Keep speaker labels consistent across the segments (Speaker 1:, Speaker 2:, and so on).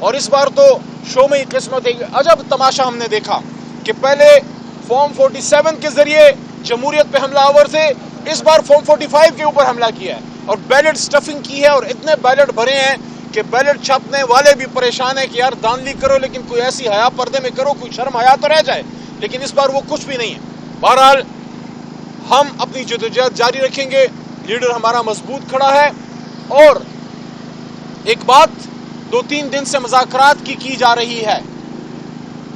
Speaker 1: اور اس بار تو شو میں ہی قسمت ایک عجب تماشا ہم نے دیکھا کہ پہلے فارم 47 کے ذریعے جمہوریت پہ حملہ آور تھے، اس بار فارم 45 کے اوپر حملہ کیا ہے اور بیلٹ سٹفنگ کی ہے، اور اتنے بیلٹ بھرے ہیں کہ بیلٹ چھاپنے والے بھی پریشان ہیں کہ یار دانلی کرو لیکن کوئی ایسی حیا پردے میں کرو، کوئی شرم حیا تو رہ جائے، لیکن اس بار وہ کچھ بھی نہیں ہے۔ بہرحال ہم اپنی جدوجہد جاری رکھیں گے، لیڈر ہمارا مضبوط کھڑا ہے، اور ایک بات 2-3 دن سے مذاکرات کی جا رہی ہے،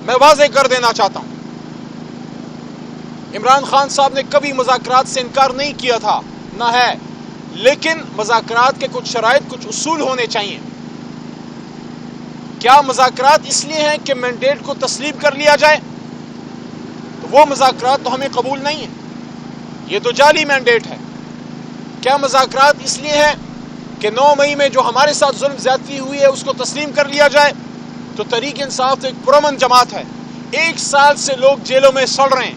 Speaker 1: میں واضح کر دینا چاہتا ہوں، عمران خان صاحب نے کبھی مذاکرات سے انکار نہیں کیا تھا، نہ ہے، لیکن مذاکرات کے کچھ شرائط، کچھ اصول ہونے چاہیے۔ کیا مذاکرات اس لیے ہیں کہ مینڈیٹ کو تسلیم کر لیا جائے؟ تو وہ مذاکرات تو ہمیں قبول نہیں ہے، یہ تو جعلی مینڈیٹ ہے۔ کیا مذاکرات اس لیے ہیں کہ 9 مئی میں جو ہمارے ساتھ ظلم زیادتی ہوئی ہے اس کو تسلیم کر لیا جائے؟ تو تحریک انصاف تو ایک پرامن جماعت ہے، 1 سال سے لوگ جیلوں میں سڑ رہے ہیں،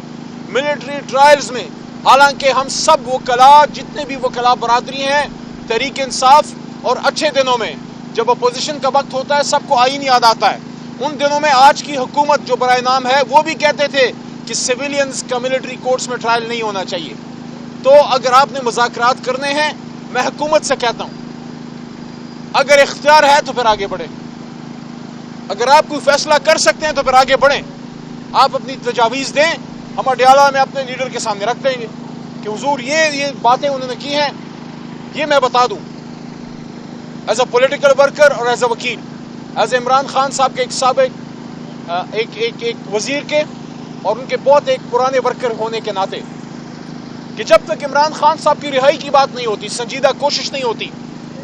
Speaker 1: ملٹری ٹرائلز میں، حالانکہ ہم سب وکلاء، جتنے بھی وکلاء برادری ہیں تحریک انصاف، اور اچھے دنوں میں جب اپوزیشن کا وقت ہوتا ہے سب کو آئین یاد آتا ہے، ان دنوں میں آج کی حکومت جو برائے نام ہے وہ بھی کہتے تھے کہ سویلینز کا ملٹری کورٹس میں ٹرائل نہیں ہونا چاہیے۔ تو اگر آپ نے مذاکرات کرنے ہیں، میں حکومت سے کہتا ہوں اگر اختیار ہے تو پھر آگے بڑھیں، اگر آپ کوئی فیصلہ کر سکتے ہیں تو پھر آگے بڑھیں، آپ اپنی تجاویز دیں، ہم اڈیالہ میں اپنے لیڈر کے سامنے رکھ دیں گے کہ حضور یہ باتیں انہوں نے کی ہیں، یہ میں بتا دوں ایز اے پولیٹیکل ورکر اور ایز اے وکیل، ایز اے عمران خان صاحب کے ایک سابق ایک وزیر کے اور ان کے بہت ایک پرانے ورکر ہونے کے ناطے، کہ جب تک عمران خان صاحب کی رہائی کی بات نہیں ہوتی، سنجیدہ کوشش نہیں ہوتی،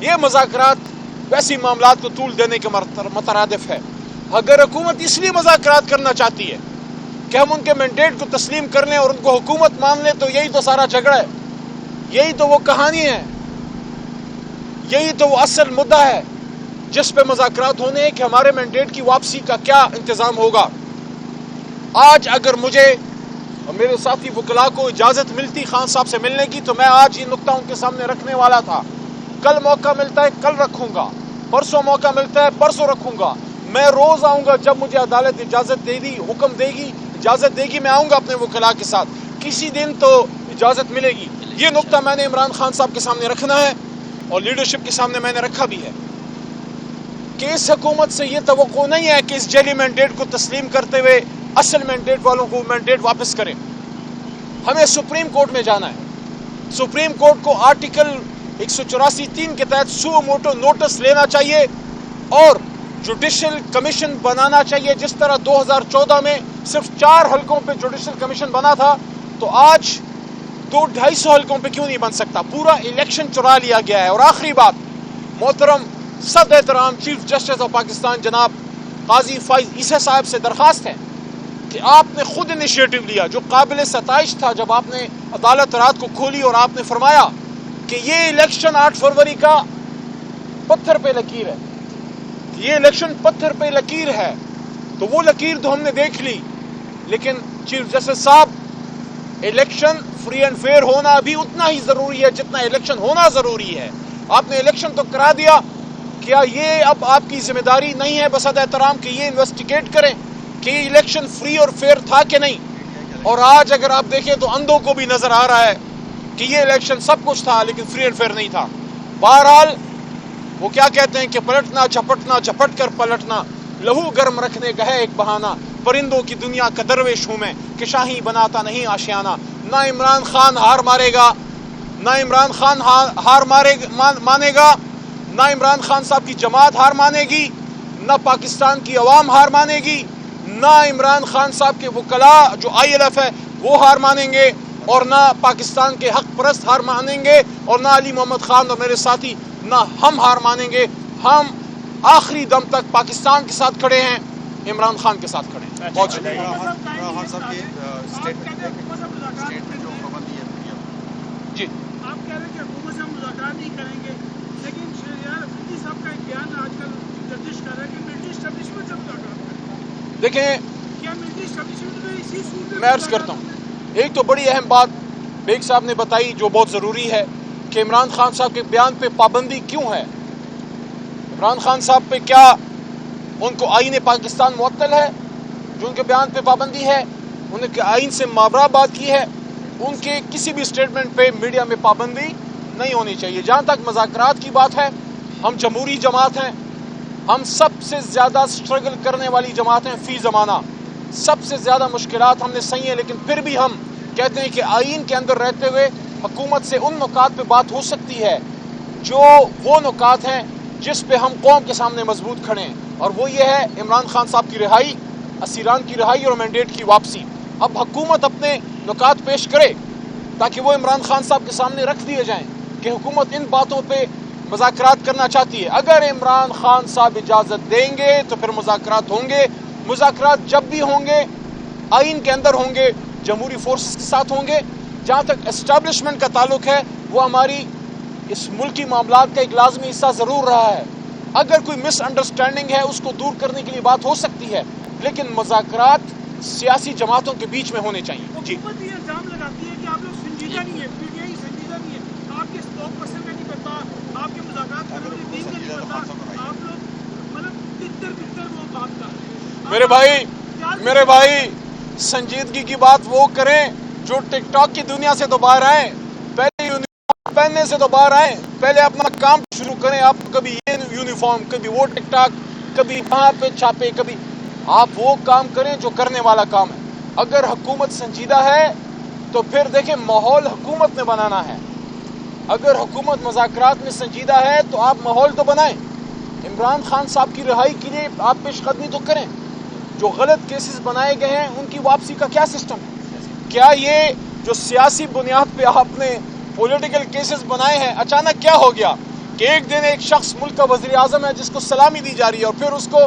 Speaker 1: یہ مذاکرات ویسی معاملات کو طول دینے کے مترادف ہے۔ اگر حکومت اس لیے مذاکرات کرنا چاہتی ہے کہ ہم ان کے مینڈیٹ کو تسلیم کر لیں اور ان کو حکومت مان لیں، تو یہی تو سارا جھگڑا ہے، یہی تو وہ کہانی ہے، یہی تو وہ اصل مدعا ہے جس پہ مذاکرات ہونے ہیں کہ ہمارے مینڈیٹ کی واپسی کا کیا انتظام ہوگا۔ آج اگر مجھے اور میرے ساتھی وکلاء کو اجازت ملتی خان صاحب سے ملنے کی تو میں آج یہ نقطہ ان کے سامنے رکھنے والا تھا، کل موقع ملتا ہے کل رکھوں گا، پرسوں موقع ملتا ہے پرسوں رکھوں گا، میں روز آؤں گا، جب مجھے عدالت اجازت دے گی، حکم دے گی، اجازت دے گی، میں آؤں گا اپنے وکلاء کے ساتھ، کسی دن تو اجازت ملے گی۔ یہ نقطہ میں نے عمران خان صاحب کے سامنے رکھنا ہے اور لیڈرشپ کے سامنے میں نے رکھا بھی ہے کہ اس حکومت سے یہ توقع نہیں ہے کہ اس جعلی مینڈیٹ کو تسلیم کرتے ہوئے اصل مینڈیٹ والوں کو مینڈیٹ واپس کریں۔ ہمیں سپریم کورٹ میں جانا ہے، سپریم کورٹ کو آرٹیکل 184(3) کے تحت سو موٹو نوٹس لینا چاہیے اور جوڈیشل کمیشن بنانا چاہیے، جس طرح 2014 میں صرف 4 حلقوں پہ جوڈیشل کمیشن بنا تھا، تو آج 200-250 حلقوں پہ کیوں نہیں بن سکتا؟ پورا الیکشن چرا لیا گیا ہے۔ اور آخری بات، محترم صد احترام چیف جسٹس آف پاکستان جناب قاضی فائز عیسی صاحب سے درخواست ہے کہ آپ نے خود انیشیٹو لیا، جو قابل ستائش تھا، جب آپ نے عدالت رات کو کھولی اور آپ نے فرمایا کہ یہ الیکشن 8 فروری کا پتھر پہ لکیر ہے، یہ الیکشن پتھر پہ لکیر ہے، تو وہ لکیر تو ہم نے دیکھ لی، لیکن چیف جسٹس صاحب، الیکشن فری اینڈ فیئر ہونا بھی اتنا ہی ضروری ہے جتنا الیکشن ہونا ضروری ہے۔ آپ نے الیکشن تو کرا دیا، کیا یہ اب آپ کی ذمہ داری نہیں ہے بصد احترام کہ یہ انویسٹیگیٹ کریں کہ یہ الیکشن فری اور فیئر تھا کہ نہیں؟ اور آج اگر آپ دیکھیں تو اندھوں کو بھی نظر آ رہا ہے کہ یہ الیکشن سب کچھ تھا لیکن فری اینڈ فیئر نہیں تھا۔ بہرحال وہ کیا کہتے ہیں کہ پلٹنا جھپٹنا جھپٹ کر پلٹنا، لہو گرم رکھنے کا ہے ایک بہانہ، پرندوں کی دنیا کا درویش ہوں میں کہ شاہی بناتا نہیں آشیانہ۔ نہ عمران خان ہار مارے گا، نہ عمران خان ہار مانے گا، نہ عمران خان صاحب کی جماعت ہار مانے گی، نہ پاکستان کی عوام ہار مانے گی، نہ عمران خان صاحب کے وکلاء جو ILF ہے وہ ہار مانیں گے، اور نہ پاکستان کے حق پرست ہار مانیں گے، اور نہ علی محمد خان اور میرے ساتھی، نہ ہم ہار مانیں گے۔ ہم آخری دم تک پاکستان کے ساتھ کھڑے ہیں، عمران خان کے ساتھ کھڑے ہیں۔ بہت شکریہ۔ جی،
Speaker 2: آپ کہہ رہے ہیں کہ حکومت سے ہم مذاکرات نہیں کریں گے، لیکن شہریار افریدی صاحب کا ایک بیان آج کل گردش کر رہا ہے کہ ملٹری اسٹیبلشمنٹ سے مذاکرات کریں۔
Speaker 1: دیکھیں،
Speaker 2: کیا ملٹری اسٹیبلشمنٹ میں اسی صورت
Speaker 1: میں عرض کرتا ہوں، ایک تو بڑی اہم بات بیگ صاحب نے بتائی جو بہت ضروری ہے کہ عمران خان صاحب کے بیان پہ پابندی کیوں ہے، عمران خان صاحب پہ کیا ان کو آئین پاکستان معطل ہے، جو ان کے بیان پہ پابندی ہے، ان کے آئین سے مابرہ بات کی ہے، ان کے کسی بھی سٹیٹمنٹ پہ میڈیا میں پابندی نہیں ہونی چاہیے۔ جہاں تک مذاکرات کی بات ہے، ہم جمہوری جماعت ہیں، ہم سب سے زیادہ سٹرگل کرنے والی جماعت ہیں فی زمانہ، سب سے زیادہ مشکلات ہم نے سہی ہیں، لیکن پھر بھی ہم کہتے ہیں کہ آئین کے اندر رہتے ہوئے حکومت سے ان نکات پہ بات ہو سکتی ہے جو وہ نکات ہیں جس پہ ہم قوم کے سامنے مضبوط کھڑے ہیں، اور وہ یہ ہے عمران خان صاحب کی رہائی، اسیران کی رہائی اور مینڈیٹ کی واپسی۔ اب حکومت اپنے نکات پیش کرے تاکہ وہ عمران خان صاحب کے سامنے رکھ دیے جائیں کہ حکومت ان باتوں پہ مذاکرات کرنا چاہتی ہے۔ اگر عمران خان صاحب اجازت دیں گے تو پھر مذاکرات ہوں گے۔ مذاکرات جب بھی ہوں گے آئین کے اندر ہوں گے، جمہوری فورسز کے ساتھ ہوں گے۔ جہاں تک اسٹیبلشمنٹ کا تعلق ہے، وہ ہماری اس ملکی معاملات کا ایک لازمی حصہ ضرور رہا ہے۔ اگر کوئی مس انڈرسٹینڈنگ ہے اس کو دور کرنے کے لیے بات ہو سکتی ہے، لیکن مذاکرات سیاسی جماعتوں کے بیچ میں ہونے چاہیے۔ جی،
Speaker 2: حکومت یہ الزام لگاتی ہے کہ آپ لوگ سنجیدہ نہیں ہے، پی ٹی آئی سنجیدہ نہیں ہے، آپ کے اسپوک پرسن کا نہیں پتا، آپ کے مذاکرات کرنے والی ٹیم کا نہیں پتا، آپ لوگ مطلب بہتر وہ بات کر رہے ہیں۔
Speaker 1: میرے بھائی سنجیدگی کی بات وہ کریں جو ٹک ٹاک کی دنیا سے تو باہر آئیں، پہلے یونیفارم پہننے سے تو باہر آئیں، پہلے اپنا کام شروع کریں۔ آپ کبھی یہ یونیفارم، کبھی وہ ٹک ٹاک، کبھی وہاں پہ چھاپے، کبھی آپ وہ کام کریں جو کرنے والا کام ہے۔ اگر حکومت سنجیدہ ہے تو پھر دیکھیں ماحول حکومت نے بنانا ہے۔ اگر حکومت مذاکرات میں سنجیدہ ہے تو آپ ماحول تو بنائیں۔ عمران خان صاحب کی رہائی کے لیے آپ پیش قدمی تو کریں۔ جو غلط کیسز بنائے گئے ہیں ان کی واپسی کا کیا سسٹم ہے؟ کیا یہ جو سیاسی بنیاد پہ آپ نے پولیٹیکل کیسز بنائے ہیں، اچانک کیا ہو گیا کہ ایک دن ایک شخص ملک کا وزیر اعظم ہے جس کو سلامی دی جا رہی ہے اور پھر اس کو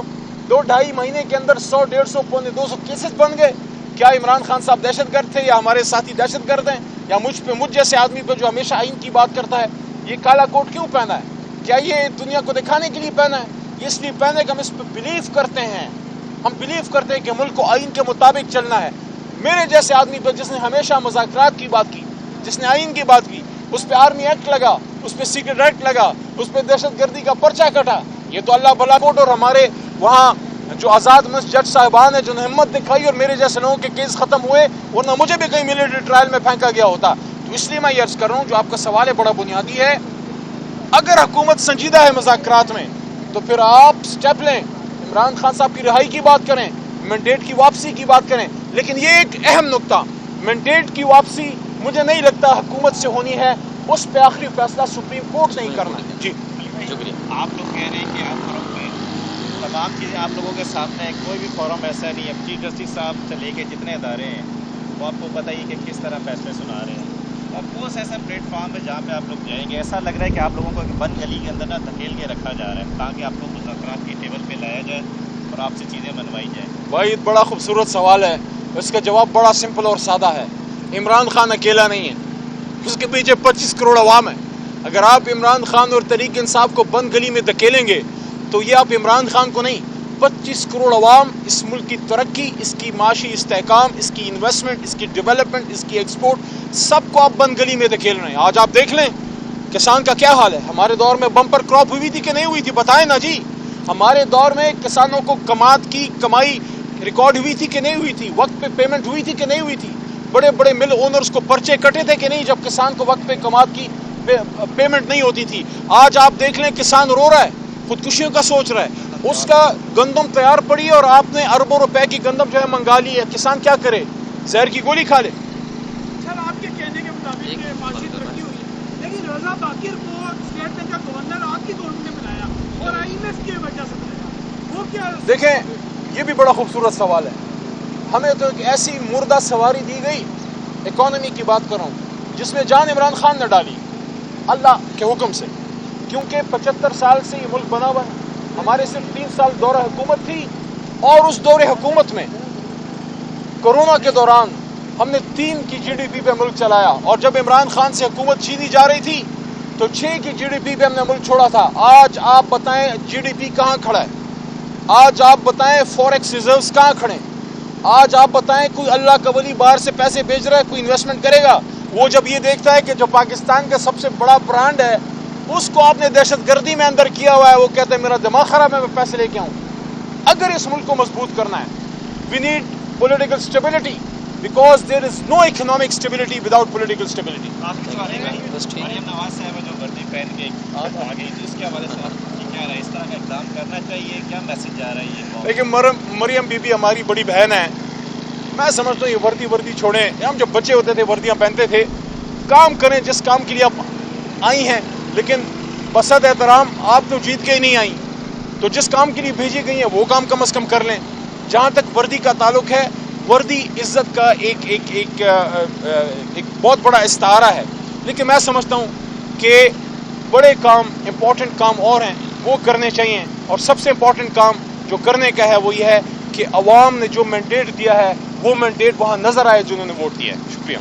Speaker 1: 2-2.5 مہینے کے اندر 100, 150, 200 کیسز بن گئے؟ کیا عمران خان صاحب دہشت گرد تھے، یا ہمارے ساتھی دہشت گرد ہیں، یا مجھ جیسے آدمی پہ جو ہمیشہ آئین کی بات کرتا ہے یہ کالا کوٹ کیوں پہنا ہے؟ کیا یہ دنیا کو دکھانے کے لیے پہنا ہے؟ اس لیے پہنے کہ ہم اس پہ بلیو کرتے ہیں، ہم بلیو کرتے ہیں کہ ملک کو آئین کے مطابق چلنا ہے۔ میرے جیسے آدمی پہ جس نے ہمیشہ مذاکرات کی بات کی، جس نے آئین کی بات کی، اس پہ آرمی ایکٹ لگا، اس پہ سیکرٹ ایکٹ لگا، اس پہ دہشت گردی کا پرچہ کٹا، یہ تو اللہ بھلا کوٹ اور ہمارے وہاں جو آزاد جج صاحبان ہیں جنہوں نے ہمت دکھائی اور میرے جیسے لوگوں کے کیس ختم ہوئے، ورنہ مجھے بھی کہیں ملٹری ٹرائل میں پھینکا گیا ہوتا۔ تو اس لیے میں یہ عرض کر رہا ہوں، جو آپ کا سوال ہے بڑا بنیادی ہے۔ اگر حکومت سنجیدہ ہے مذاکرات میں تو پھر آپ سٹیپ لیں، عمران خان صاحب کی رہائی کی بات کریں، مینڈیٹ کی واپسی کی بات کریں۔ لیکن یہ ایک اہم نقطہ، مینڈیٹ کی واپسی مجھے نہیں لگتا حکومت سے ہونی ہے، اس پہ آخری فیصلہ سپریم کورٹ نہیں کرنا۔ جی
Speaker 3: شکریہ۔ آپ لوگ کہہ رہے ہیں کہ آپ فورم میں تمام چیزیں آپ لوگوں کے سامنے ہیں، کوئی بھی فورم ایسا نہیں ہے، چیف جسٹس صاحب سے لے کے جتنے ادارے ہیں وہ آپ کو پتہ ہی کہ کس طرح فیصلے سنا رہے ہیں، اور کون سا ایسا پلیٹ فارم ہے جہاں پہ آپ لوگ جائیں گے؟ ایسا لگ رہا ہے کہ آپ لوگوں کو ایک بند گلی کے اندر نا دھکیل کے رکھا جا رہا ہے تاکہ آپ کو مذاکرات کی ٹیبل پہ لایا جائے اور آپ سے چیزیں منوائی جائیں۔
Speaker 1: بھائی بڑا خوبصورت سوال ہے، اس کا جواب بڑا سمپل اور سادہ ہے۔ عمران خان اکیلا نہیں ہے، اس کے پیچھے 25 کروڑ عوام ہے۔ اگر آپ عمران خان اور تحریک انصاف کو بند گلی میں دھکیلیں گے تو یہ آپ عمران خان کو نہیں، 25 کروڑ عوام اس ملک کی ترقی، اس کی معاشی استحکام، اس کی انویسٹمنٹ، اس کی ڈیولپمنٹ، اس کی ایکسپورٹ، سب کو آپ بند گلی میں دھکیل رہے ہیں۔ آج آپ دیکھ لیں کسان کا کیا حال ہے۔ ہمارے دور میں بمپر کراپ ہوئی تھی کہ نہیں ہوئی تھی؟ بتائیں نا جی۔ ہمارے دور میں کسانوں کو کماد کی کمائی ریکارڈ ہوئی تھی کہ نہیں ہوئی تھی؟ وقت پہ پیمنٹ ہوئی تھی کہ نہیں ہوئی تھی؟ بڑے بڑے مل اونرز کو پرچے کٹے تھے کہ نہیں جب کسان کو وقت پہ کماد کی پیمنٹ نہیں ہوتی تھی؟ آج آپ دیکھ لیں کسان رو رہا ہے، خودکشیوں کا سوچ رہا ہے، اس کا گندم تیار پڑی ہے اور آپ نے اربوں روپے کی گندم جو ہے منگا لی ہے۔ کسان کیا کرے؟ زہر کی گولی کھا لے۔
Speaker 2: سر آپ کے کہنے کے مطابق معاشی ترقی ہوئی ہے، لیکن رضا باقر کو اسٹیٹ بینک کا گورنر آپ کی گورنمنٹ نے بنایا اور آئی ایم ایف کی وجہ سے بنایا، وہ کیا؟
Speaker 1: دیکھیں یہ بھی بڑا خوبصورت سوال ہے۔ ہمیں تو ایک ایسی مردہ سواری دی گئی، اکانومی کی بات کر رہا ہوں، جس میں جان عمران خان نے ڈالی اللہ کے حکم سے، کیونکہ 75 سال سے یہ ملک بنا ہوا ہے۔ ہمارے صرف 3 سال دورہ حکومت تھی، اور اس دور حکومت میں کورونا کے دوران ہم نے 3 کی جی ڈی پی پہ ملک چلایا، اور جب عمران خان سے حکومت چھینی جا رہی تھی تو 6 کی جی ڈی پی پہ ہم نے ملک چھوڑا تھا۔ آج آپ بتائیں جی ڈی پی کہاں کھڑا ہے؟ آج آپ بتائیں فوریکس ریزروز کہاں کھڑے ہیں؟ آج آپ بتائیں کوئی اللہ کا ولی باہر سے پیسے بھیج رہا ہے، کوئی انویسٹمنٹ کرے گا؟ وہ جب یہ دیکھتا ہے کہ جو پاکستان کا سب سے بڑا برانڈ ہے اس کو آپ نے دہشت گردی میں اندر کیا ہوا ہے، وہ کہتا ہے میرا دماغ خراب ہے، میں پیسے لے کے آؤں۔ اگر اس ملک کو مضبوط کرنا ہے we need political stability because there is no economic stability without political stability.
Speaker 3: آخری سوال ہے مریم نواز صاحبہ جو وردی پہن کے آ گئی تھی اس کے حوالے سے آپ کی کیا رہا ہے؟ اس طرح کا اقدام کرنا چاہیے؟ کیا میسج جا رہا ہے یہ؟
Speaker 1: لیکن مریم بی بی ہماری بڑی بہن ہے. میں سمجھتا ہوں یہ وردی چھوڑیں. ہم جب بچے ہوتے تھے وردیاں پہنتے تھے. کام کریں جس کام کے لیے آپ آئی ہیں, لیکن بصد احترام آپ تو جیت کے ہی نہیں آئیں, تو جس کام کے لیے بھیجی گئی ہیں وہ کام کم از کم کر لیں. جہاں تک وردی کا تعلق ہے, وردی عزت کا ایک بہت بڑا استعارہ ہے, لیکن میں سمجھتا ہوں کہ بڑے کام, امپورٹنٹ کام اور ہیں, وہ کرنے چاہیے. اور سب سے امپورٹنٹ کام جو کرنے کا ہے وہ یہ ہے کہ عوام نے جو مینڈیٹ دیا ہے وہ مینڈیٹ وہاں نظر آئے جنہوں نے ووٹ دیا ہے. شکریہ.